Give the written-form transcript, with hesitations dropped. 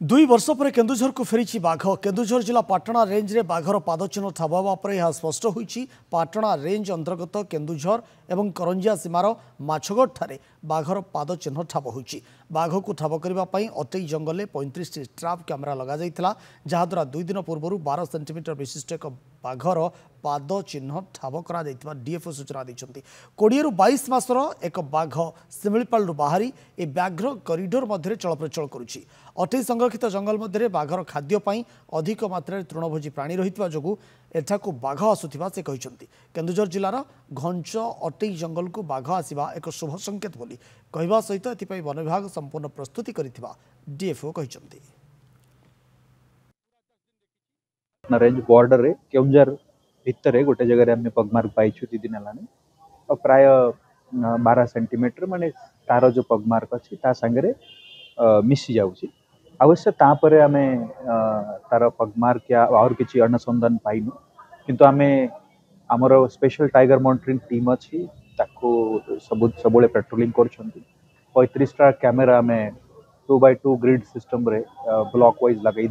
दुई वर्ष पर केन्दुझर को फेरी बाघ केन्दुझर जिला पाटणा रेंज में बाघर पादचिन्ह ठाब होगा पर यह स्पष्ट होईछि पाटणा रेंज अंतर्गत केन्दुझर एवं करंजिया सीमार माछगढ़ ठारे बाघर पादचिन्ह ठाब होईछि बाघ को ठाब करने अटई जंगल 35 ट्राप कैमेरा लग जहाद्वारा 2 दिन पूर्व 12 सेंटीमीटर विशिष्ट एक बाघर पाद चिन्ह ठाब कर डीएफओ सूचना देते 20 ରୁ 22 मासर एक बाघ सिमिलपाल बाहरी ए व्याघ्र करिडोर मध्य चलप्रचल करुच्ची अटई संरक्षित जंगल मध्य बाघर खाद्यपाई अधिक मात्रा तृणभोजी प्राणी रही एठाकू बाघ आसुवा से कहते केन्दुझर जिलार घंच अटई जंगल को बाघ आसवा एक शुभ संकेत बोली कहवा सहित एथिपाई वन विभाग संपूर्ण प्रस्तुति करिथिबा डीएफओ कहते रेंज बॉर्डर रे केउंझर भितर गोटे जगह आम पगमार्क पाई 2 दिन है प्राय 12 सेंटीमीटर माने तार जो पगमार्क अच्छी सांगे मिसी जाऊँगी अवश्य तापर आम तार पगमार्क या और किसी अनुसंधान पाइनु किंतु आम आमर स्पेशल टाइगर मॉनिटरिंग टीम अच्छी सब पेट्रोलिंग कर 35टा कैमेरा आम 2x2 ग्रिड सिस्टम रे ब्लॉक वाइज लगे